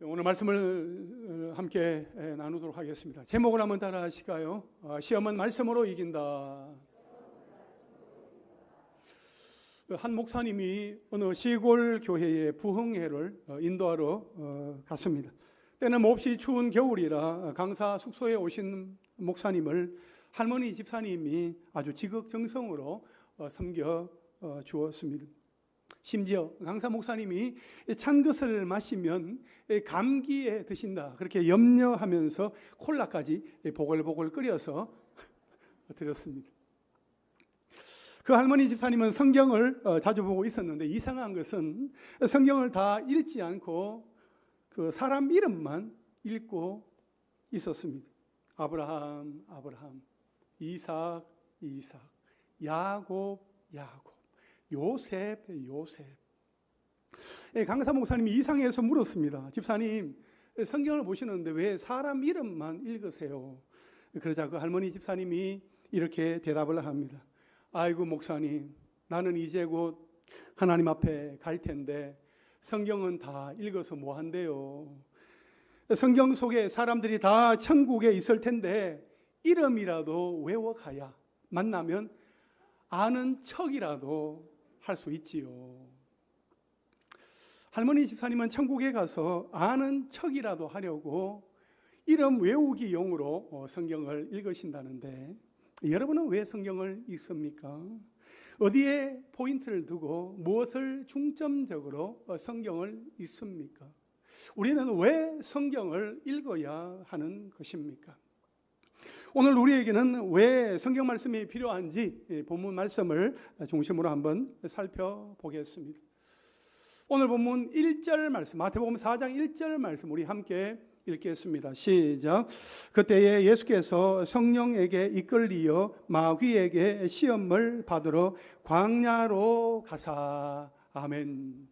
오늘 말씀을 함께 나누도록 하겠습니다. 제목을 한번 따라 하실까요? 시험은 말씀으로 이긴다. 한 목사님이 어느 시골 교회에 부흥회를 인도하러 갔습니다. 때는 몹시 추운 겨울이라 강사 숙소에 오신 목사님을 할머니 집사님이 아주 지극정성으로 섬겨 주었습니다. 심지어 강사 목사님이 찬 것을 마시면 감기에 드신다 그렇게 염려하면서 콜라까지 보글보글 끓여서 드렸습니다. 그 할머니 집사님은 성경을 자주 보고 있었는데 이상한 것은 성경을 다 읽지 않고 그 사람 이름만 읽고 있었습니다. 아브라함, 이삭, 야곱, 요셉. 강사 목사님이 이상해서 물었습니다. 집사님, 성경을 보시는데 왜 사람 이름만 읽으세요? 그러자 그 할머니 집사님이 이렇게 대답을 합니다. 아이고 목사님, 나는 이제 곧 하나님 앞에 갈 텐데 성경은 다 읽어서 뭐 한대요? 성경 속에 사람들이 다 천국에 있을 텐데 이름이라도 외워가야 만나면 아는 척이라도 할 수 있지요. 할머니 집사님은 천국에 가서 아는 척이라도 하려고 이름 외우기 용으로 성경을 읽으신다는데 여러분은 왜 성경을 읽습니까? 어디에 포인트를 두고 무엇을 중점적으로 성경을 읽습니까? 우리는 왜 성경을 읽어야 하는 것입니까? 오늘 우리에게는 왜 성경 말씀이 필요한지 본문 말씀을 중심으로 한번 살펴보겠습니다. 오늘 본문 1절 말씀, 마태복음 4장 1절 말씀 우리 함께 읽겠습니다. 시작. 그때에 예수께서 성령에게 이끌리어 마귀에게 시험을 받으러 광야로 가사. 아멘.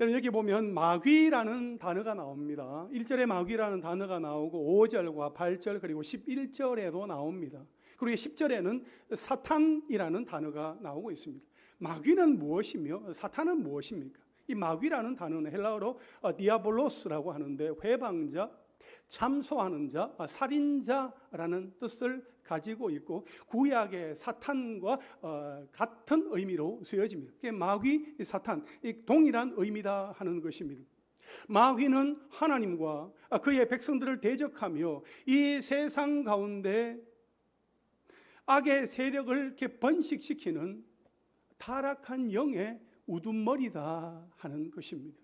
여러분 여기 보면 마귀라는 단어가 나옵니다. 1절에 마귀라는 단어가 나오고 5절과 8절 그리고 11절에도 나옵니다. 그리고 10절에는 사탄이라는 단어가 나오고 있습니다. 마귀는 무엇이며 사탄은 무엇입니까? 이 마귀라는 단어는 헬라어로 디아볼로스라고 하는데 회방자, 참소하는 자, 살인자라는 뜻을 가지고 있고 구약의 사탄과 같은 의미로 쓰여집니다. 마귀, 사탄, 동일한 의미다 하는 것입니다. 마귀는 하나님과 그의 백성들을 대적하며 이 세상 가운데 악의 세력을 이렇게 번식시키는 타락한 영의 우두머리다 하는 것입니다.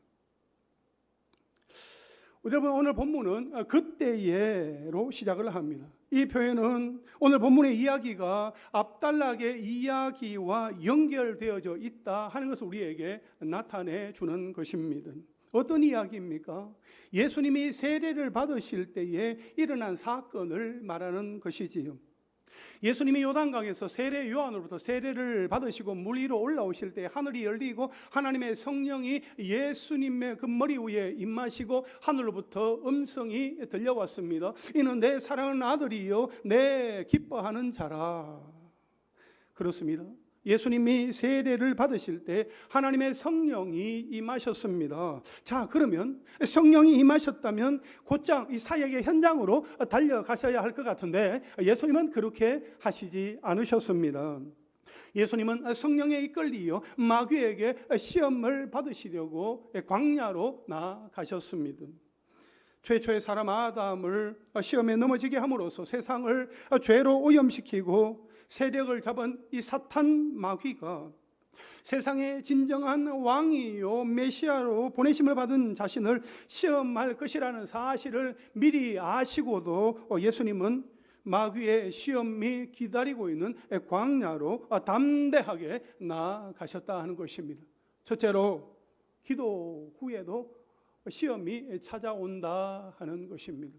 여러분 오늘 본문은 그때에로 시작을 합니다. 이 표현은 오늘 본문의 이야기가 앞달락의 이야기와 연결되어져 있다 하는 것을 우리에게 나타내 주는 것입니다. 어떤 이야기입니까? 예수님이 세례를 받으실 때에 일어난 사건을 말하는 것이지요. 예수님이 요단강에서 세례 요한으로부터 세례를 받으시고 물 위로 올라오실 때 하늘이 열리고 하나님의 성령이 예수님의 그 머리 위에 임하시고 하늘로부터 음성이 들려왔습니다. 이는 내 사랑하는 아들이요 내 기뻐하는 자라. 그렇습니다. 예수님이 세례를 받으실 때 하나님의 성령이 임하셨습니다. 자, 그러면 성령이 임하셨다면 곧장 이 사역의 현장으로 달려가셔야 할 것 같은데 예수님은 그렇게 하시지 않으셨습니다. 예수님은 성령에 이끌리어 마귀에게 시험을 받으시려고 광야로 나아가셨습니다. 최초의 사람 아담을 시험에 넘어지게 함으로써 세상을 죄로 오염시키고 세력을 잡은 이 사탄 마귀가 세상의 진정한 왕이요 메시아로 보내심을 받은 자신을 시험할 것이라는 사실을 미리 아시고도 예수님은 마귀의 시험이 기다리고 있는 광야로 담대하게 나아가셨다 하는 것입니다. 첫째로 기도 후에도 시험이 찾아온다 하는 것입니다.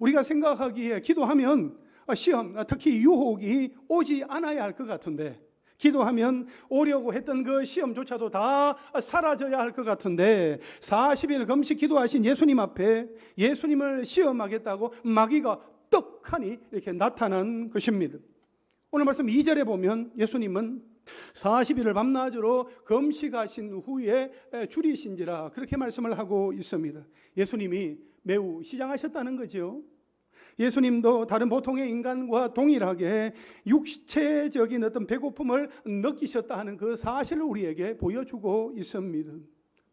우리가 생각하기에 기도하면 시험, 특히 유혹이 오지 않아야 할 것 같은데 기도하면 오려고 했던 그 시험조차도 다 사라져야 할 것 같은데 40일 금식 기도하신 예수님 앞에 예수님을 시험하겠다고 마귀가 떡하니 이렇게 나타난 것입니다. 오늘 말씀 2절에 보면 예수님은 40일을 밤낮으로 금식하신 후에 줄이신지라 그렇게 말씀을 하고 있습니다. 예수님이 매우 시장하셨다는 거죠. 예수님도 다른 보통의 인간과 동일하게 육체적인 어떤 배고픔을 느끼셨다 하는 그 사실을 우리에게 보여주고 있습니다.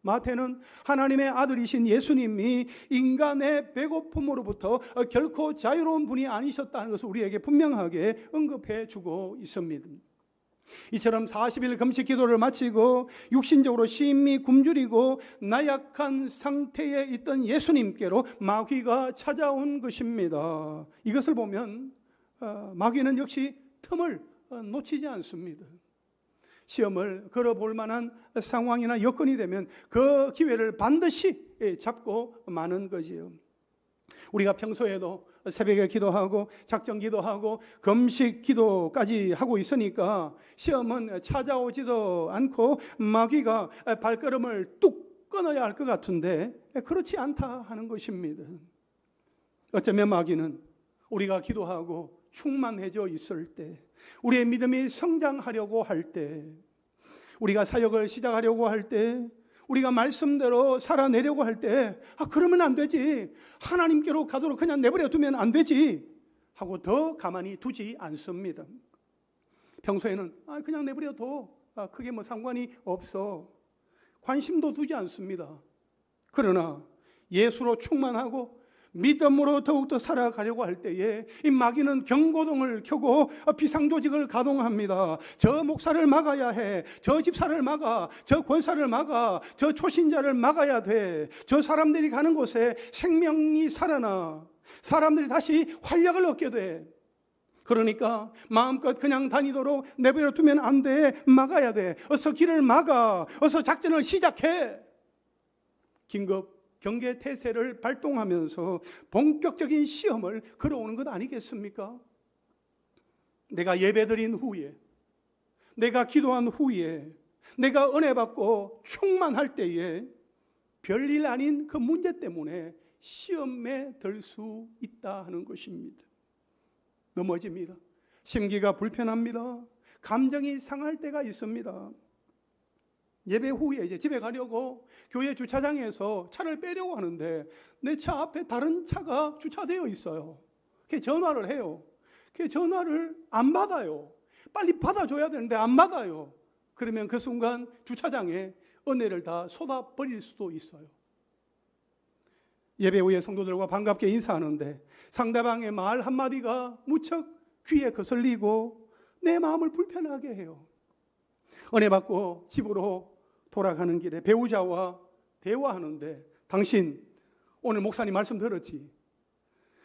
마태는 하나님의 아들이신 예수님이 인간의 배고픔으로부터 결코 자유로운 분이 아니셨다는 것을 우리에게 분명하게 언급해 주고 있습니다. 이처럼 40일 금식 기도를 마치고 육신적으로 심히 굶주리고 나약한 상태에 있던 예수님께로 마귀가 찾아온 것입니다. 이것을 보면 마귀는 역시 틈을 놓치지 않습니다. 시험을 걸어볼 만한 상황이나 여건이 되면 그 기회를 반드시 잡고 마는 거지요. 우리가 평소에도 새벽에 기도하고 작정 기도하고 금식 기도까지 하고 있으니까 시험은 찾아오지도 않고 마귀가 발걸음을 뚝 끊어야 할 것 같은데 그렇지 않다 하는 것입니다. 어쩌면 마귀는 우리가 기도하고 충만해져 있을 때, 우리의 믿음이 성장하려고 할 때, 우리가 사역을 시작하려고 할 때, 우리가 말씀대로 살아내려고 할 때 그러면 안 되지, 하나님께로 가도록 그냥 내버려 두면 안 되지 하고 더 가만히 두지 않습니다. 평소에는 그냥 내버려 둬, 크게 뭐 상관이 없어, 관심도 두지 않습니다. 그러나 예수로 충만하고 믿음으로 더욱더 살아가려고 할 때에 이 마귀는 경고등을 켜고 비상조직을 가동합니다. 저 목사를 막아야 해, 저 집사를 막아, 저 권사를 막아, 저 초신자를 막아야 돼. 저 사람들이 가는 곳에 생명이 살아나 사람들이 다시 활력을 얻게 돼. 그러니까 마음껏 그냥 다니도록 내버려 두면 안 돼, 막아야 돼. 어서 길을 막아, 어서 작전을 시작해. 긴급 경계 태세를 발동하면서 본격적인 시험을 걸어오는 것 아니겠습니까? 내가 예배드린 후에, 내가 기도한 후에, 내가 은혜 받고 충만할 때에 별일 아닌 그 문제 때문에 시험에 들 수 있다 하는 것입니다. 넘어집니다. 심기가 불편합니다. 감정이 상할 때가 있습니다. 예배 후에 이제 집에 가려고 교회 주차장에서 차를 빼려고 하는데 내 차 앞에 다른 차가 주차되어 있어요. 전화를 해요. 전화를 안 받아요. 빨리 받아줘야 되는데 안 받아요. 그러면 그 순간 주차장에 은혜를 다 쏟아버릴 수도 있어요. 예배 후에 성도들과 반갑게 인사하는데 상대방의 말 한마디가 무척 귀에 거슬리고 내 마음을 불편하게 해요. 은혜 받고 집으로 돌아가는 길에 배우자와 대화하는데 당신 오늘 목사님 말씀 들었지?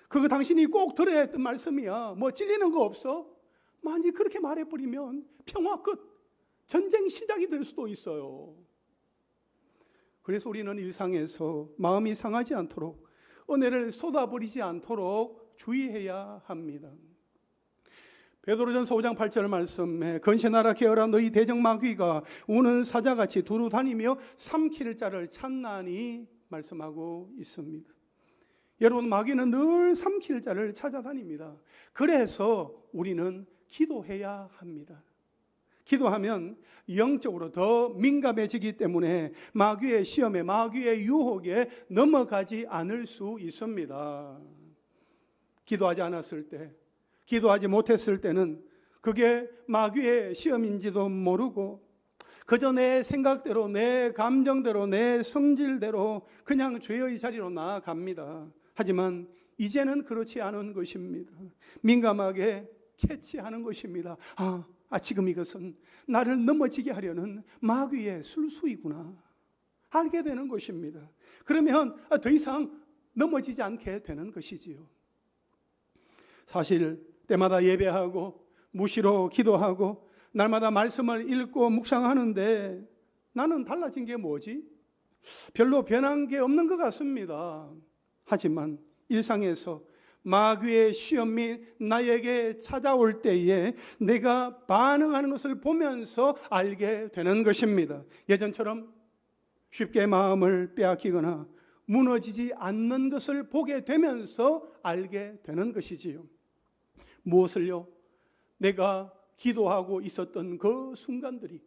그거 당신이 꼭 들어야 했던 말씀이야. 뭐 찔리는 거 없어? 만일 그렇게 말해버리면 평화 끝, 전쟁 시작이 될 수도 있어요. 그래서 우리는 일상에서 마음이 상하지 않도록 은혜를 쏟아버리지 않도록 주의해야 합니다. 베드로전서 5장 8절 말씀에 건신하라 게으라 너희 대적마귀가 우는 사자같이 두루 다니며 삼킬 자를 찾나니 말씀하고 있습니다. 여러분, 마귀는 늘 삼킬 자를 찾아다닙니다. 그래서 우리는 기도해야 합니다. 기도하면 영적으로 더 민감해지기 때문에 마귀의 시험에, 마귀의 유혹에 넘어가지 않을 수 있습니다. 기도하지 않았을 때, 기도하지 못했을 때는 그게 마귀의 시험인지도 모르고 그저 내 생각대로, 내 감정대로, 내 성질대로 그냥 죄의 자리로 나아갑니다. 하지만 이제는 그렇지 않은 것입니다. 민감하게 캐치하는 것입니다. 지금 이것은 나를 넘어지게 하려는 마귀의 술수이구나. 알게 되는 것입니다. 그러면 더 이상 넘어지지 않게 되는 것이지요. 사실 때마다 예배하고 무시로 기도하고 날마다 말씀을 읽고 묵상하는데 나는 달라진 게 뭐지? 별로 변한 게 없는 것 같습니다. 하지만 일상에서 마귀의 시험이 나에게 찾아올 때에 내가 반응하는 것을 보면서 알게 되는 것입니다. 예전처럼 쉽게 마음을 빼앗기거나 무너지지 않는 것을 보게 되면서 알게 되는 것이지요. 무엇을요? 내가 기도하고 있었던 그 순간들이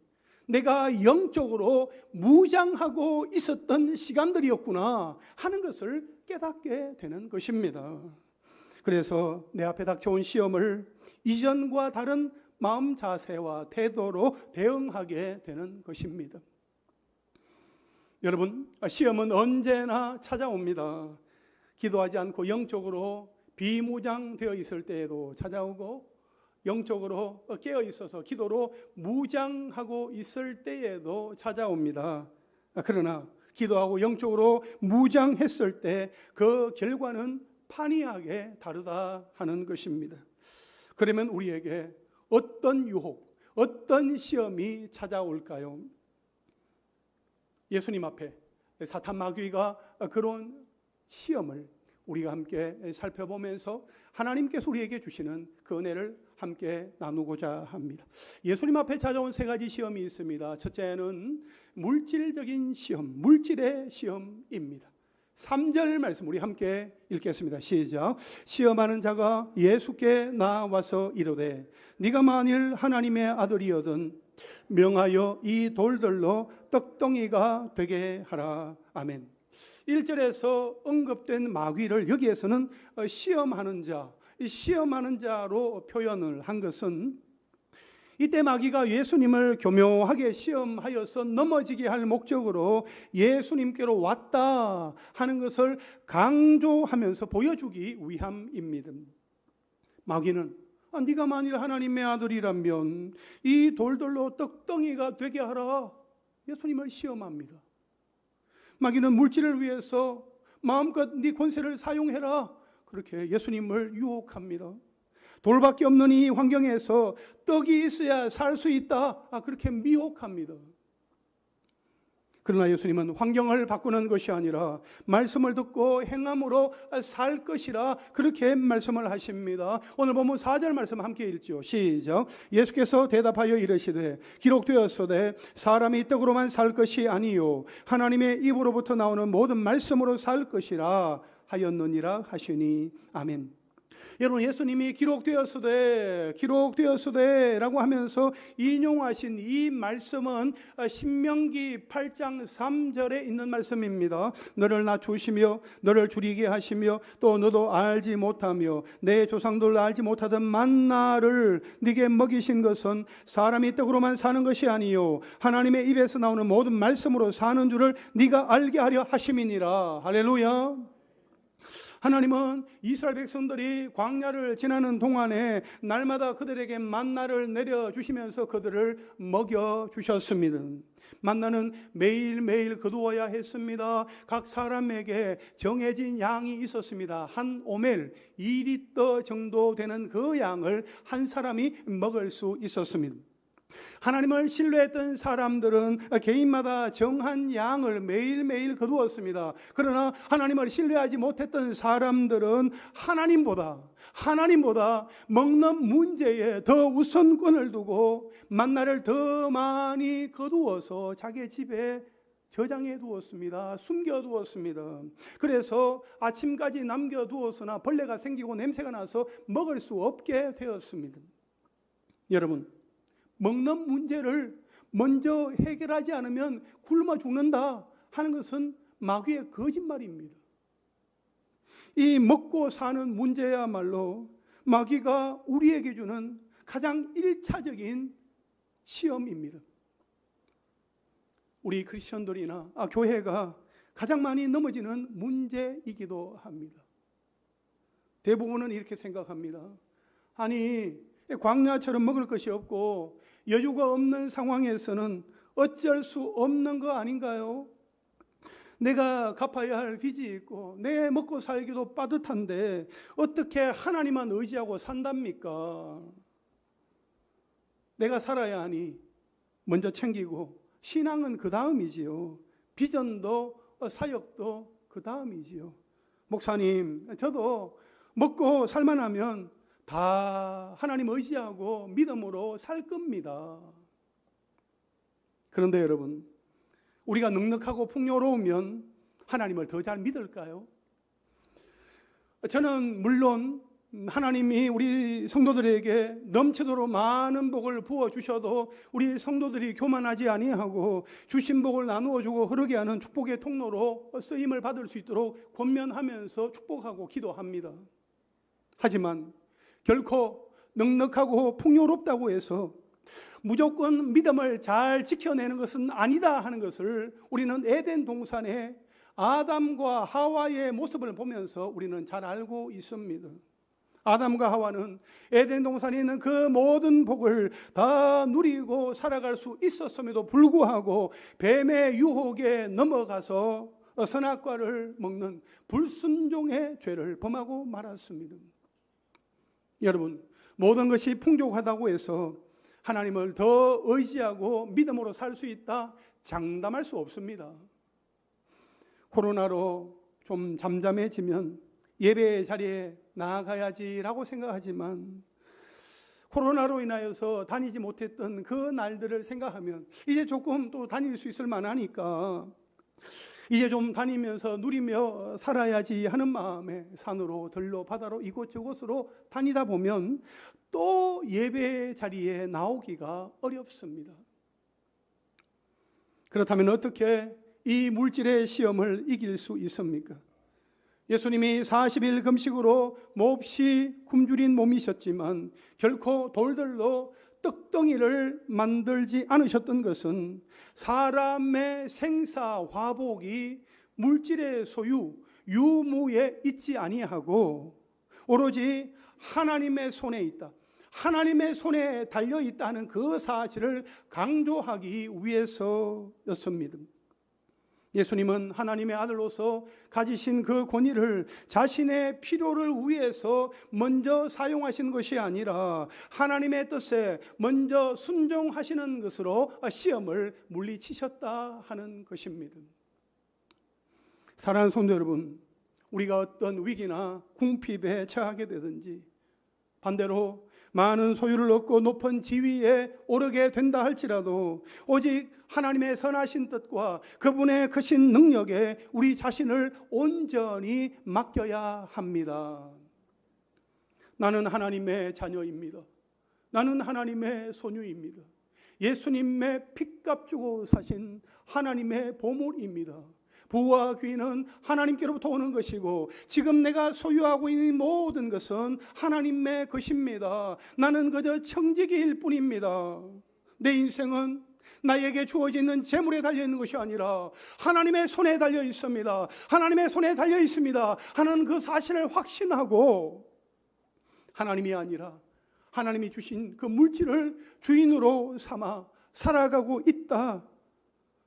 내가 영적으로 무장하고 있었던 시간들이었구나 하는 것을 깨닫게 되는 것입니다. 그래서 내 앞에 닥쳐온 시험을 이전과 다른 마음 자세와 태도로 대응하게 되는 것입니다. 여러분, 시험은 언제나 찾아옵니다. 기도하지 않고 영적으로 비무장되어 있을 때에도 찾아오고, 영적으로 깨어 있어서 기도로 무장하고 있을 때에도 찾아옵니다. 그러나 기도하고 영적으로 무장했을 때 그 결과는 판이하게 다르다 하는 것입니다. 그러면 우리에게 어떤 유혹, 어떤 시험이 찾아올까요? 예수님 앞에 사탄 마귀가 그런 시험을 우리가 함께 살펴보면서 하나님께서 우리에게 주시는 그 은혜를 함께 나누고자 합니다. 예수님 앞에 찾아온 세 가지 시험이 있습니다. 첫째는 물질적인 시험, 물질의 시험입니다. 3절 말씀 우리 함께 읽겠습니다. 시작. 시험하는 자가 예수께 나와서 이르되 네가 만일 하나님의 아들이거든 명하여 이 돌들로 떡덩이가 되게 하라. 아멘. 1절에서 언급된 마귀를 여기에서는 시험하는 자, 시험하는 자로 표현을 한 것은 이때 마귀가 예수님을 교묘하게 시험하여서 넘어지게 할 목적으로 예수님께로 왔다 하는 것을 강조하면서 보여주기 위함입니다. 마귀는 네가 만일 하나님의 아들이라면 이 돌들로 떡덩이가 되게 하라. 예수님을 시험합니다. 마귀는 물질을 위해서 마음껏 네 권세를 사용해라. 그렇게 예수님을 유혹합니다. 돌밖에 없는 이 환경에서 떡이 있어야 살 수 있다. 그렇게 미혹합니다. 그러나 예수님은 환경을 바꾸는 것이 아니라 말씀을 듣고 행함으로 살 것이라 그렇게 말씀을 하십니다. 오늘 보면 4절 말씀 함께 읽죠. 시작. 예수께서 대답하여 이르시되 기록되었으되 사람이 떡으로만 살 것이 아니요 하나님의 입으로부터 나오는 모든 말씀으로 살 것이라 하였느니라 하시니. 아멘. 여러분, 예수님이 기록되었으되 라고 하면서 인용하신 이 말씀은 신명기 8장 3절에 있는 말씀입니다. 너를 낮추시며 너를 줄이게 하시며 또 너도 알지 못하며 내 조상들 알지 못하던 만나를 네게 먹이신 것은 사람이 떡으로만 사는 것이 아니요 하나님의 입에서 나오는 모든 말씀으로 사는 줄을 네가 알게 하려 하심이니라. 할렐루야. 하나님은 이스라엘 백성들이 광야를 지나는 동안에 날마다 그들에게 만나를 내려주시면서 그들을 먹여주셨습니다. 만나는 매일매일 거두어야 했습니다. 각 사람에게 정해진 양이 있었습니다. 한 오멜 2리터 정도 되는 그 양을 한 사람이 먹을 수 있었습니다. 하나님을 신뢰했던 사람들은 개인마다 정한 양을 매일매일 거두었습니다. 그러나 하나님을 신뢰하지 못했던 사람들은 하나님보다 먹는 문제에 더 우선권을 두고 만나를 더 많이 거두어서 자기 집에 저장해 두었습니다. 숨겨 두었습니다. 그래서 아침까지 남겨 두었으나 벌레가 생기고 냄새가 나서 먹을 수 없게 되었습니다. 여러분, 먹는 문제를 먼저 해결하지 않으면 굶어 죽는다 하는 것은 마귀의 거짓말입니다. 이 먹고 사는 문제야말로 마귀가 우리에게 주는 가장 1차적인 시험입니다. 우리 크리스천들이나 교회가 가장 많이 넘어지는 문제이기도 합니다. 대부분은 이렇게 생각합니다. 아니, 광야처럼 먹을 것이 없고 여유가 없는 상황에서는 어쩔 수 없는 거 아닌가요? 내가 갚아야 할 빚이 있고 내 먹고 살기도 빠듯한데 어떻게 하나님만 의지하고 산답니까? 내가 살아야 하니 먼저 챙기고 신앙은 그 다음이지요. 비전도 사역도 그 다음이지요. 목사님, 저도 먹고 살만하면 다 하나님 의지하고 믿음으로 살 겁니다. 그런데 여러분, 우리가 넉넉하고 풍요로우면 하나님을 더 잘 믿을까요? 저는 물론 하나님이 우리 성도들에게 넘치도록 많은 복을 부어 주셔도 우리 성도들이 교만하지 아니하고 주신 복을 나누어 주고 흐르게 하는 축복의 통로로 쓰임을 받을 수 있도록 권면하면서 축복하고 기도합니다. 하지만 결코 넉넉하고 풍요롭다고 해서 무조건 믿음을 잘 지켜내는 것은 아니다 하는 것을 우리는 에덴 동산의 아담과 하와의 모습을 보면서 우리는 잘 알고 있습니다. 아담과 하와는 에덴 동산에 있는 그 모든 복을 다 누리고 살아갈 수 있었음에도 불구하고 뱀의 유혹에 넘어가서 선악과를 먹는 불순종의 죄를 범하고 말았습니다. 여러분, 모든 것이 풍족하다고 해서 하나님을 더 의지하고 믿음으로 살 수 있다 장담할 수 없습니다. 코로나로 좀 잠잠해지면 예배 자리에 나아가야지라고 생각하지만 코로나로 인하여서 다니지 못했던 그 날들을 생각하면 이제 조금 또 다닐 수 있을 만하니까 이제 좀 다니면서 누리며 살아야지 하는 마음에 산으로 들로 바다로 이곳저곳으로 다니다 보면 또 예배 자리에 나오기가 어렵습니다. 그렇다면 어떻게 이 물질의 시험을 이길 수 있습니까? 예수님이 40일 금식으로 몹시 굶주린 몸이셨지만 결코 돌들로 떡덩이를 만들지 않으셨던 것은 사람의 생사 화복이 물질의 소유 유무에 있지 아니하고 오로지 하나님의 손에 있다, 하나님의 손에 달려 있다는 그 사실을 강조하기 위해서였습니다. 예수님은 하나님의 아들로서 가지신 그 권위를 자신의 필요를 위해서 먼저 사용하신 것이 아니라 하나님의 뜻에 먼저 순종하시는 것으로 시험을 물리치셨다 하는 것입니다. 사랑하는 성도 여러분, 우리가 어떤 위기나 궁핍에 처하게 되든지 반대로 많은 소유를 얻고 높은 지위에 오르게 된다 할지라도 오직 하나님의 선하신 뜻과 그분의 크신 능력에 우리 자신을 온전히 맡겨야 합니다. 나는 하나님의 자녀입니다. 나는 하나님의 소유입니다. 예수님의 핏값 주고 사신 하나님의 보물입니다. 부와 귀는 하나님께로부터 오는 것이고 지금 내가 소유하고 있는 모든 것은 하나님의 것입니다. 나는 그저 청지기일 뿐입니다. 내 인생은 나에게 주어지는 재물에 달려있는 것이 아니라 하나님의 손에 달려 있습니다. 하나님의 손에 달려 있습니다 하는 그 사실을 확신하고 하나님이 아니라 하나님이 주신 그 물질을 주인으로 삼아 살아가고 있다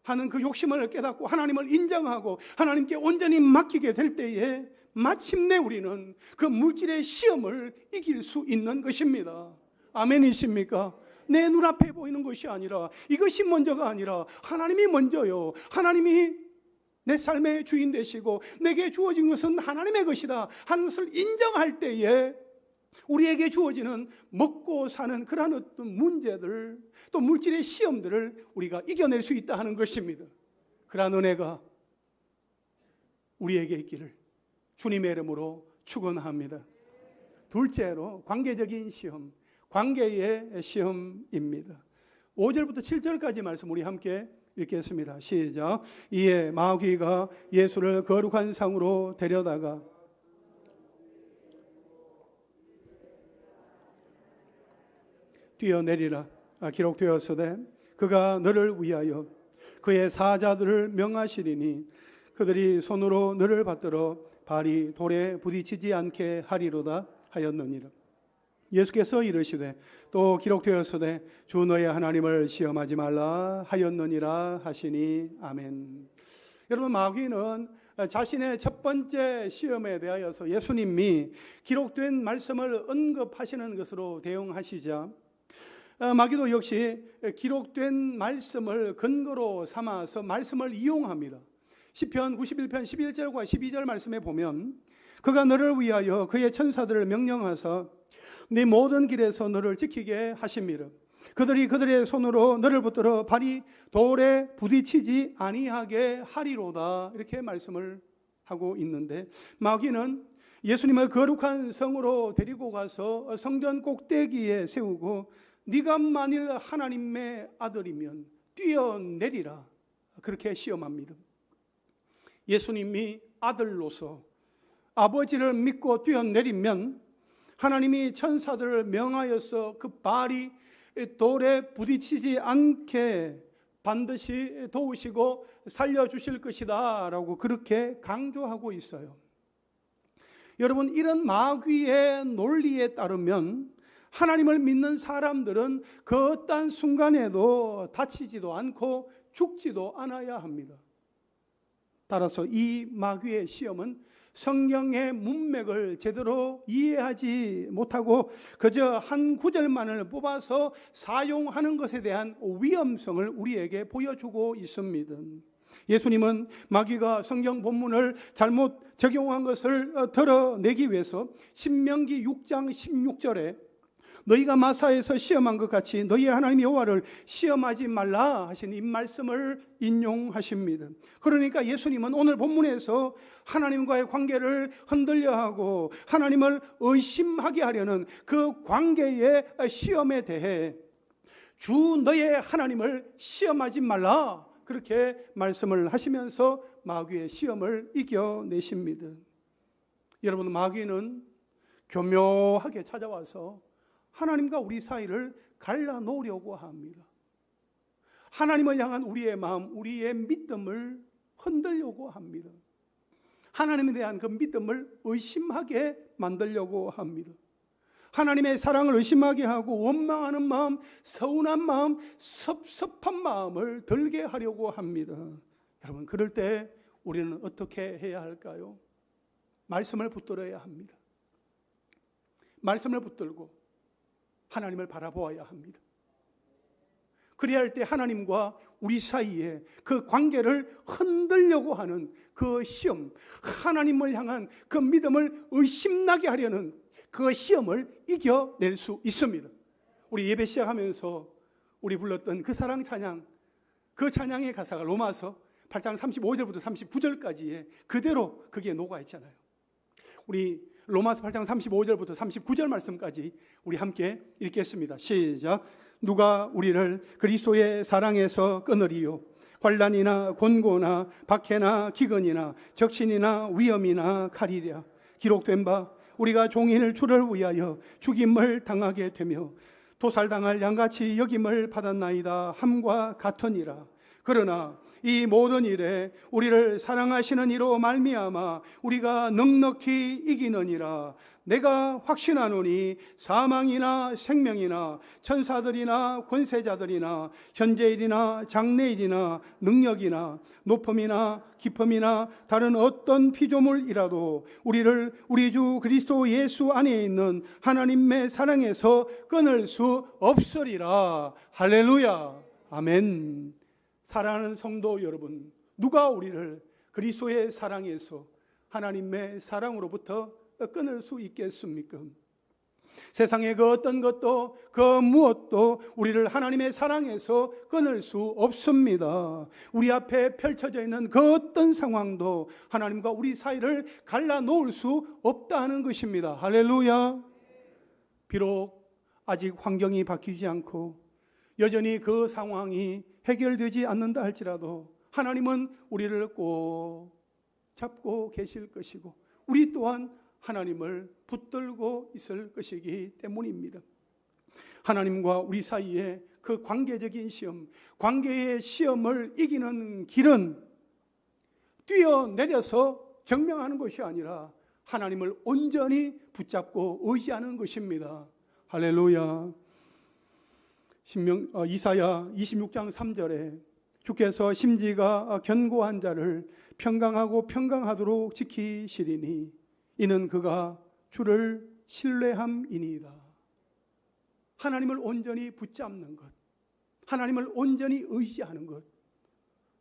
하는 그 욕심을 깨닫고 하나님을 인정하고 하나님께 온전히 맡기게 될 때에 마침내 우리는 그 물질의 시험을 이길 수 있는 것입니다. 아멘이십니까? 내 눈앞에 보이는 것이 아니라 이것이 먼저가 아니라 하나님이 먼저요. 하나님이 내 삶의 주인 되시고 내게 주어진 것은 하나님의 것이다 하는 것을 인정할 때에 우리에게 주어지는 먹고 사는 그러한 어떤 문제들 또 물질의 시험들을 우리가 이겨낼 수 있다 하는 것입니다. 그러한 은혜가 우리에게 있기를 주님의 이름으로 축원합니다. 둘째로 관계적인 시험, 관계의 시험입니다. 5절부터 7절까지 말씀 우리 함께 읽겠습니다. 시작. 이에 마귀가 예수를 거룩한 상으로 데려다가 뛰어내리라 기록되었으되 그가 너를 위하여 그의 사자들을 명하시리니 그들이 손으로 너를 받들어 발이 돌에 부딪히지 않게 하리로다 하였느니라. 예수께서 이르시되 또 기록되었으되 주 너의 하나님을 시험하지 말라 하였느니라 하시니 아멘. 여러분, 마귀는 자신의 첫 번째 시험에 대하여서 예수님이 기록된 말씀을 언급하시는 것으로 대응하시자 마귀도 역시 기록된 말씀을 근거로 삼아서 말씀을 이용합니다. 시편 91편 11절과 12절 말씀에 보면 그가 너를 위하여 그의 천사들을 명령하사 네 모든 길에서 너를 지키게 하심이라. 그들이 그들의 손으로 너를 붙들어 발이 돌에 부딪히지 아니하게 하리로다. 이렇게 말씀을 하고 있는데 마귀는 예수님을 거룩한 성으로 데리고 가서 성전 꼭대기에 세우고 네가 만일 하나님의 아들이면 뛰어내리라, 그렇게 시험합니다. 예수님이 아들로서 아버지를 믿고 뛰어내리면 하나님이 천사들을 명하여서 그 발이 돌에 부딪히지 않게 반드시 도우시고 살려주실 것이다 라고 그렇게 강조하고 있어요. 여러분, 이런 마귀의 논리에 따르면 하나님을 믿는 사람들은 그 어떤 순간에도 다치지도 않고 죽지도 않아야 합니다. 따라서 이 마귀의 시험은 성경의 문맥을 제대로 이해하지 못하고 그저 한 구절만을 뽑아서 사용하는 것에 대한 위험성을 우리에게 보여주고 있습니다. 예수님은 마귀가 성경 본문을 잘못 적용한 것을 드러내기 위해서 신명기 6장 16절에 너희가 마사에서 시험한 것 같이 너희의 하나님 여호와를 시험하지 말라 하신 이 말씀을 인용하십니다. 그러니까 예수님은 오늘 본문에서 하나님과의 관계를 흔들려 하고 하나님을 의심하게 하려는 그 관계의 시험에 대해 주 너의 하나님을 시험하지 말라, 그렇게 말씀을 하시면서 마귀의 시험을 이겨내십니다. 여러분, 마귀는 교묘하게 찾아와서 하나님과 우리 사이를 갈라놓으려고 합니다. 하나님을 향한 우리의 마음, 우리의 믿음을 흔들려고 합니다. 하나님에 대한 그 믿음을 의심하게 만들려고 합니다. 하나님의 사랑을 의심하게 하고 원망하는 마음, 서운한 마음, 섭섭한 마음을 들게 하려고 합니다. 여러분, 그럴 때 우리는 어떻게 해야 할까요? 말씀을 붙들어야 합니다. 말씀을 붙들고 하나님을 바라보아야 합니다. 그래야 할 때 하나님과 우리 사이에 그 관계를 흔들려고 하는 그 시험, 하나님을 향한 그 믿음을 의심나게 하려는 그 시험을 이겨낼 수 있습니다. 우리 예배 시작하면서 우리 불렀던 그 사랑 찬양, 그 찬양의 가사가 로마서 8장 35절부터 39절까지에 그대로 거기에 녹아 있잖아요. 우리 로마서 8장 35절부터 39절 말씀까지 우리 함께 읽겠습니다. 시작. 누가 우리를 그리스도의 사랑에서 끊으리요? 환난이나 곤고나 박해나 기근이나 적신이나 위험이나 칼이랴. 기록된 바 우리가 종일 주를 위하여 죽임을 당하게 되며 도살당할 양같이 여김을 받았나이다 함과 같으니라. 그러나 이 모든 일에 우리를 사랑하시는 이로 말미암아 우리가 넉넉히 이기느니라. 내가 확신하노니 사망이나 생명이나 천사들이나 권세자들이나 현재일이나 장래일이나 능력이나 높음이나 깊음이나 다른 어떤 피조물이라도 우리를 우리 주 그리스도 예수 안에 있는 하나님의 사랑에서 끊을 수 없으리라. 할렐루야. 아멘. 사랑하는 성도 여러분, 누가 우리를 그리스도의 사랑에서 하나님의 사랑으로부터 끊을 수 있겠습니까? 세상의 그 어떤 것도 그 무엇도 우리를 하나님의 사랑에서 끊을 수 없습니다. 우리 앞에 펼쳐져 있는 그 어떤 상황도 하나님과 우리 사이를 갈라놓을 수 없다는 것입니다. 할렐루야. 비록 아직 환경이 바뀌지 않고 여전히 그 상황이 해결되지 않는다 할지라도 하나님은 우리를 꼭 잡고 계실 것이고 우리 또한 하나님을 붙들고 있을 것이기 때문입니다. 하나님과 우리 사이에 그 관계적인 시험, 관계의 시험을 이기는 길은 뛰어내려서 증명하는 것이 아니라 하나님을 온전히 붙잡고 의지하는 것입니다. 할렐루야. 이사야 26장 3절에 주께서 심지가 견고한 자를 평강하고 평강하도록 지키시리니 이는 그가 주를 신뢰함이니이다. 하나님을 온전히 붙잡는 것, 하나님을 온전히 의지하는 것,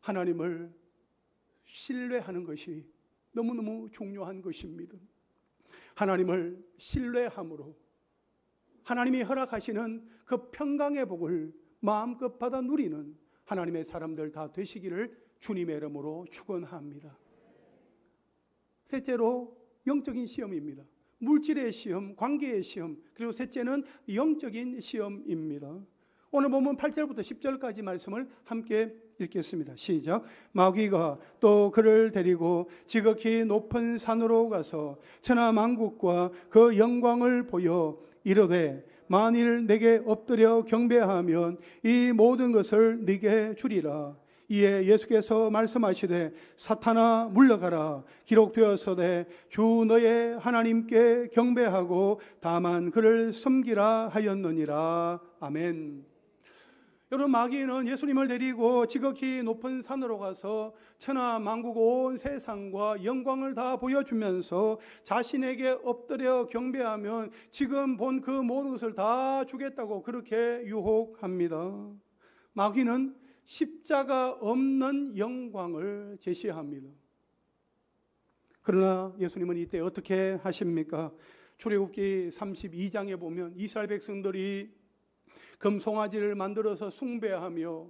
하나님을 신뢰하는 것이 너무너무 중요한 것입니다. 하나님을 신뢰함으로 하나님이 허락하시는 그 평강의 복을 마음껏 받아 누리는 하나님의 사람들 다 되시기를 주님의 이름으로 축원합니다. 셋째로 영적인 시험입니다. 물질의 시험, 관계의 시험, 그리고 셋째는 영적인 시험입니다. 오늘 보면 8절부터 10절까지 말씀을 함께 읽겠습니다. 시작. 마귀가 또 그를 데리고 지극히 높은 산으로 가서 천하 만국과 그 영광을 보여 이르되 만일 내게 엎드려 경배하면 이 모든 것을 네게 주리라. 이에 예수께서 말씀하시되 사탄아 물러가라. 기록되었으되 주 너의 하나님께 경배하고 다만 그를 섬기라 하였느니라. 아멘. 여러분, 마귀는 예수님을 데리고 지극히 높은 산으로 가서 천하 만국 온 세상과 영광을 다 보여주면서 자신에게 엎드려 경배하면 지금 본 그 모든 것을 다 주겠다고 그렇게 유혹합니다. 마귀는 십자가 없는 영광을 제시합니다. 그러나 예수님은 이때 어떻게 하십니까? 출애굽기 32장에 보면 이스라엘 백성들이 금송아지를 만들어서 숭배하며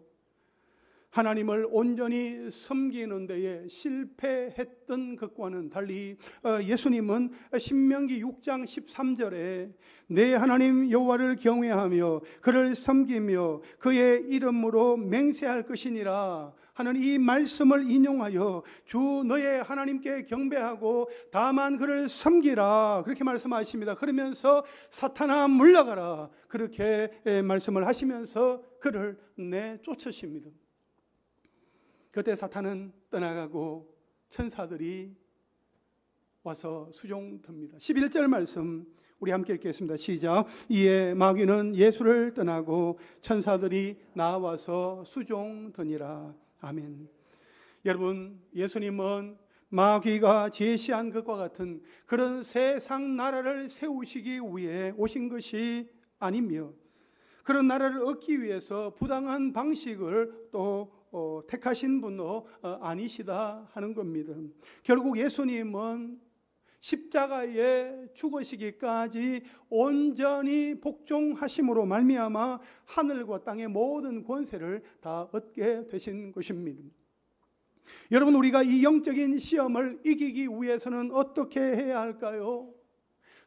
하나님을 온전히 섬기는 데에 실패했던 것과는 달리 예수님은 신명기 6장 13절에 내 하나님 여호와를 경외하며 그를 섬기며 그의 이름으로 맹세할 것이니라 하는 이 말씀을 인용하여 주 너의 하나님께 경배하고 다만 그를 섬기라 그렇게 말씀하십니다. 그러면서 사탄아 물러가라 그렇게 말씀을 하시면서 그를 내쫓으십니다. 그때 사탄은 떠나가고 천사들이 와서 수종듭니다. 11절 말씀 우리 함께 읽겠습니다. 시작. 이에 마귀는 예수를 떠나고 천사들이 나와서 수종드니라. 아멘. 여러분, 예수님은 마귀가 제시한 것과 같은 그런 세상 나라를 세우시기 위해 오신 것이 아니며 그런 나라를 얻기 위해서 부당한 방식을 또 택하신 분도 아니시다 하는 겁니다. 결국 예수님은 십자가에 죽으시기까지 온전히 복종하심으로 말미암아 하늘과 땅의 모든 권세를 다 얻게 되신 것입니다. 여러분, 우리가 이 영적인 시험을 이기기 위해서는 어떻게 해야 할까요?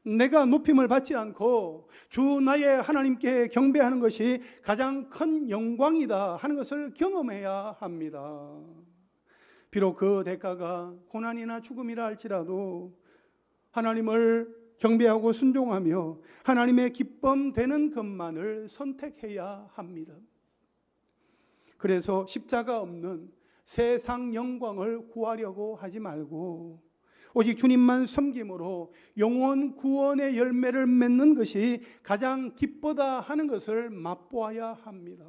내가 높임을 받지 않고 주 나의 하나님께 경배하는 것이 가장 큰 영광이다 하는 것을 경험해야 합니다. 비록 그 대가가 고난이나 죽음이라 할지라도 하나님을 경배하고 순종하며 하나님의 기쁨 되는 것만을 선택해야 합니다. 그래서 십자가 없는 세상 영광을 구하려고 하지 말고 오직 주님만 섬김으로 영원 구원의 열매를 맺는 것이 가장 기쁘다 하는 것을 맛보아야 합니다.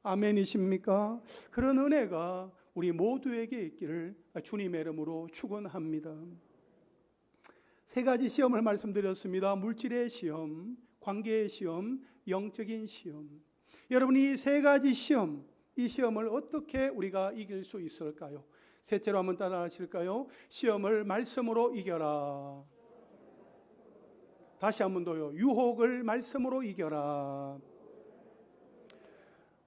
아멘이십니까? 그런 은혜가 우리 모두에게 있기를 주님의 이름으로 축원합니다. 세 가지 시험을 말씀드렸습니다. 물질의 시험, 관계의 시험, 영적인 시험. 여러분, 이 세 가지 시험, 이 시험을 어떻게 우리가 이길 수 있을까요? 셋째로 한번 따라 하실까요? 시험을 말씀으로 이겨라. 다시 한번 더요. 유혹을 말씀으로 이겨라.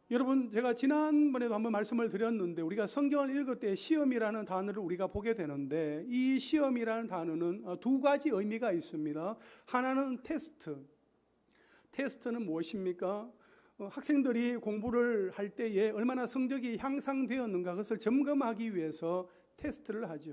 여러분, 제가 지난번에도 한번 말씀을 드렸는데 우리가 성경을 읽을 때 시험이라는 단어를 우리가 보게 되는데 이 시험이라는 단어는 두 가지 의미가 있습니다. 하나는 테스트. 테스트는 무엇입니까? 학생들이 공부를 할 때에 얼마나 성적이 향상되었는가 그것을 점검하기 위해서 테스트를 하죠.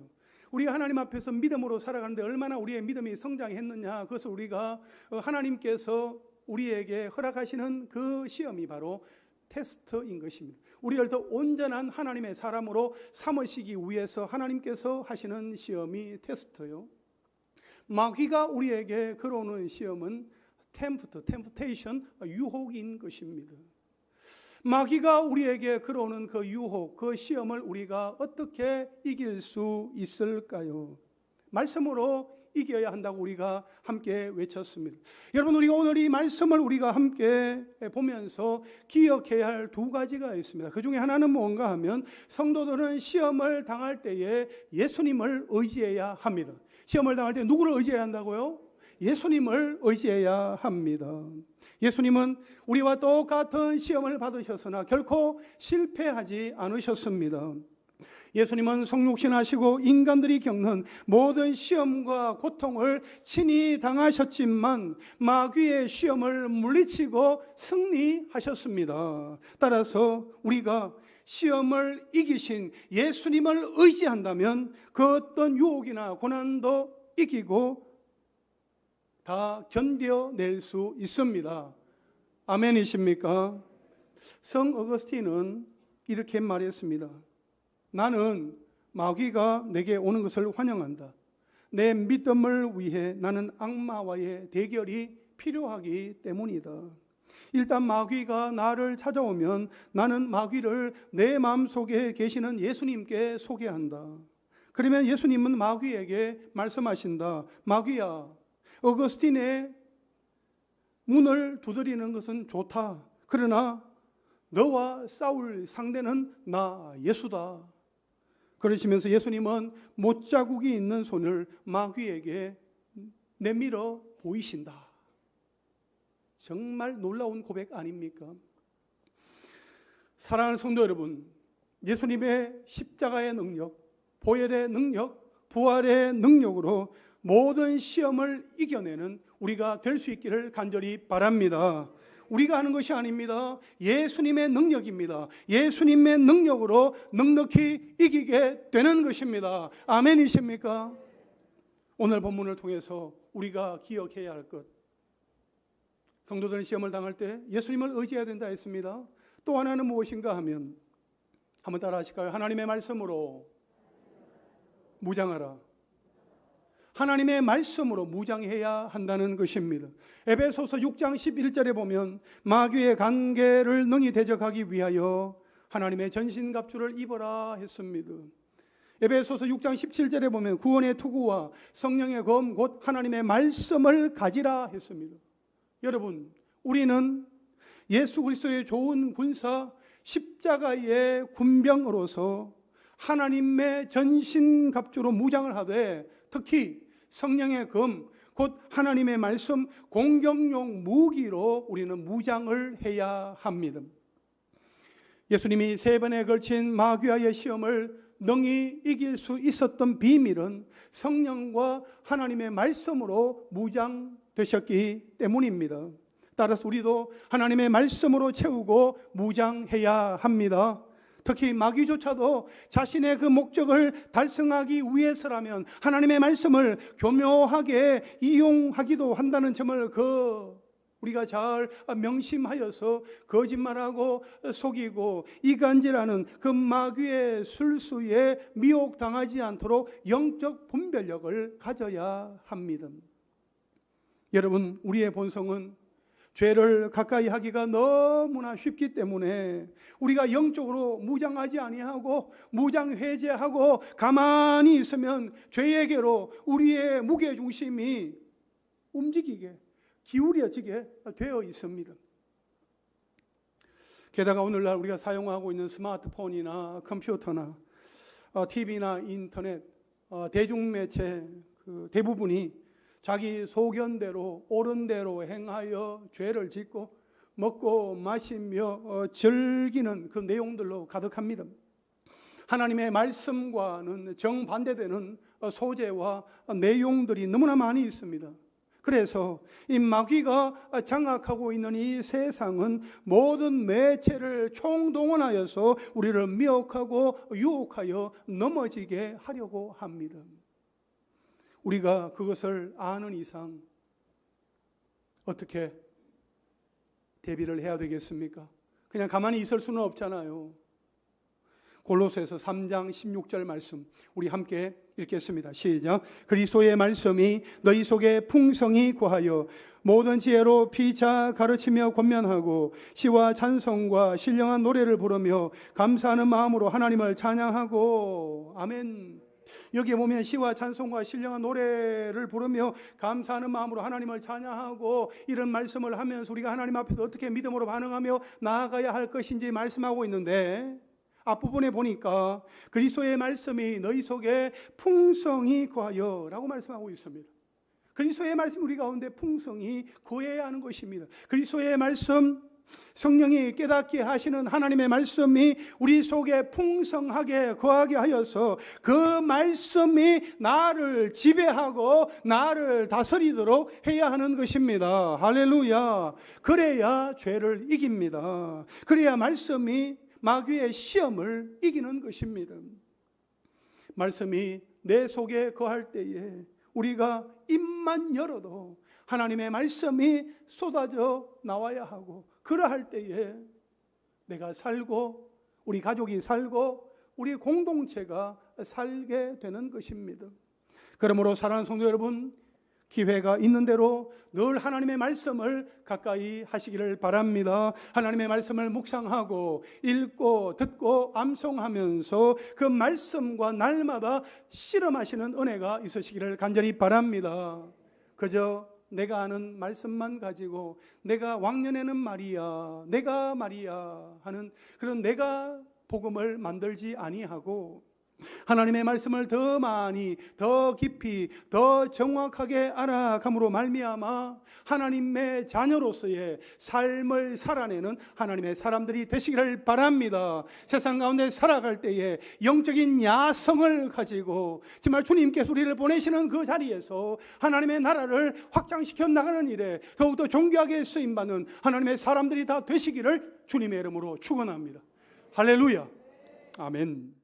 우리가 하나님 앞에서 믿음으로 살아가는데 얼마나 우리의 믿음이 성장했느냐 그것을 우리가 하나님께서 우리에게 허락하시는 그 시험이 바로 테스트인 것입니다. 우리를 더 온전한 하나님의 사람으로 삼으시기 위해서 하나님께서 하시는 시험이 테스트요. 마귀가 우리에게 걸어오는 시험은 temptation, 유혹인 것입니다. 마귀가 우리에게 걸어오는 그 유혹, 그 시험을 우리가 어떻게 이길 수 있을까요? 말씀으로 이겨야 한다고 우리가 함께 외쳤습니다. 여러분, 우리가 오늘 이 말씀을 우리가 함께 보면서 기억해야 할 두 가지가 있습니다. 그 중에 하나는 뭔가 하면 성도들은 시험을 당할 때에 예수님을 의지해야 합니다. 시험을 당할 때 누구를 의지해야 한다고요? 예수님을 의지해야 합니다. 예수님은 우리와 똑같은 시험을 받으셨으나 결코 실패하지 않으셨습니다. 예수님은 성육신하시고 인간들이 겪는 모든 시험과 고통을 친히 당하셨지만 마귀의 시험을 물리치고 승리하셨습니다. 따라서 우리가 시험을 이기신 예수님을 의지한다면 그 어떤 유혹이나 고난도 이기고 다 견뎌낼 수 있습니다. 아멘이십니까? 성 어거스틴은 이렇게 말했습니다. 나는 마귀가 내게 오는 것을 환영한다. 내 믿음을 위해 나는 악마와의 대결이 필요하기 때문이다. 일단 마귀가 나를 찾아오면 나는 마귀를 내 마음속에 계시는 예수님께 소개한다. 그러면 예수님은 마귀에게 말씀하신다. 마귀야, 어거스틴의 문을 두드리는 것은 좋다. 그러나 너와 싸울 상대는 나 예수다. 그러시면서 예수님은 못자국이 있는 손을 마귀에게 내밀어 보이신다. 정말 놀라운 고백 아닙니까? 사랑하는 성도 여러분, 예수님의 십자가의 능력, 보혈의 능력, 부활의 능력으로 모든 시험을 이겨내는 우리가 될 수 있기를 간절히 바랍니다. 우리가 하는 것이 아닙니다. 예수님의 능력입니다. 예수님의 능력으로 넉넉히 이기게 되는 것입니다. 아멘이십니까? 오늘 본문을 통해서 우리가 기억해야 할 것, 성도들은 시험을 당할 때 예수님을 의지해야 된다 했습니다. 또 하나는 무엇인가 하면 한번 따라 하실까요? 하나님의 말씀으로 무장하라. 하나님의 말씀으로 무장해야 한다는 것입니다. 에베소서 6장 11절에 보면 마귀의 관계를 능히 대적하기 위하여 하나님의 전신갑주를 입어라 했습니다. 에베소서 6장 17절에 보면 구원의 투구와 성령의 검 곧 하나님의 말씀을 가지라 했습니다. 여러분, 우리는 예수 그리스도의 좋은 군사 십자가의 군병으로서 하나님의 전신갑주로 무장을 하되 특히 성령의 검, 곧 하나님의 말씀 공격용 무기로 우리는 무장을 해야 합니다. 예수님이 3번에 걸친 마귀와의 시험을 능히 이길 수 있었던 비밀은 성령과 하나님의 말씀으로 무장되셨기 때문입니다. 따라서 우리도 하나님의 말씀으로 채우고 무장해야 합니다. 특히 마귀조차도 자신의 그 목적을 달성하기 위해서라면 하나님의 말씀을 교묘하게 이용하기도 한다는 점을 우리가 잘 명심하여서 거짓말하고 속이고 이간질하는 그 마귀의 술수에 미혹당하지 않도록 영적 분별력을 가져야 합니다. 여러분, 우리의 본성은 죄를 가까이 하기가 너무나 쉽기 때문에 우리가 영적으로 무장하지 아니하고 무장해제하고 가만히 있으면 죄에게로 우리의 무게중심이 움직이게 기울여지게 되어 있습니다. 게다가 오늘날 우리가 사용하고 있는 스마트폰이나 컴퓨터나 TV나 인터넷, 대중매체 대부분이 자기 소견대로 옳은 대로 행하여 죄를 짓고 먹고 마시며 즐기는 그 내용들로 가득합니다. 하나님의 말씀과는 정반대되는 소재와 내용들이 너무나 많이 있습니다. 그래서 이 마귀가 장악하고 있는 이 세상은 모든 매체를 총동원하여서 우리를 미혹하고 유혹하여 넘어지게 하려고 합니다. 우리가 그것을 아는 이상 어떻게 대비를 해야 되겠습니까? 그냥 가만히 있을 수는 없잖아요. 골로새서 3장 16절 말씀 우리 함께 읽겠습니다. 시작. 그리스도의 말씀이 너희 속에 풍성히 구하여 모든 지혜로 피차 가르치며 권면하고 시와 찬송과 신령한 노래를 부르며 감사하는 마음으로 하나님을 찬양하고. 아멘. 여기에 보면 시와 찬송과 신령한 노래를 부르며 감사하는 마음으로 하나님을 찬양하고 이런 말씀을 하면서 우리가 하나님 앞에서 어떻게 믿음으로 반응하며 나아가야 할 것인지 말씀하고 있는데 앞부분에 보니까 그리스도의 말씀이 너희 속에 풍성히 거하여 라고 말씀하고 있습니다. 그리스도의 말씀 우리 가운데 풍성히 거해야 하는 것입니다. 그리스도의 말씀 성령이 깨닫게 하시는 하나님의 말씀이 우리 속에 풍성하게 거하게 하여서 그 말씀이 나를 지배하고 나를 다스리도록 해야 하는 것입니다. 할렐루야. 그래야 죄를 이깁니다. 그래야 말씀이 마귀의 시험을 이기는 것입니다. 말씀이 내 속에 거할 때에 우리가 입만 열어도 하나님의 말씀이 쏟아져 나와야 하고, 그러할 때에 내가 살고 우리 가족이 살고 우리 공동체가 살게 되는 것입니다. 그러므로 사랑하는 성도 여러분, 기회가 있는 대로 늘 하나님의 말씀을 가까이 하시기를 바랍니다. 하나님의 말씀을 묵상하고 읽고 듣고 암송하면서 그 말씀과 날마다 실험하시는 은혜가 있으시기를 간절히 바랍니다. 그저 내가 아는 말씀만 가지고 내가 왕년에는 말이야, 내가 말이야 하는 그런 내가 복음을 만들지 아니하고 하나님의 말씀을 더 많이, 더 깊이, 더 정확하게 알아감으로 말미암아 하나님의 자녀로서의 삶을 살아내는 하나님의 사람들이 되시기를 바랍니다. 세상 가운데 살아갈 때에 영적인 야성을 가지고 정말 주님께서 우리를 보내시는 그 자리에서 하나님의 나라를 확장시켜 나가는 일에 더욱더 존귀하게 쓰임받는 하나님의 사람들이 다 되시기를 주님의 이름으로 축원합니다. 할렐루야. 아멘.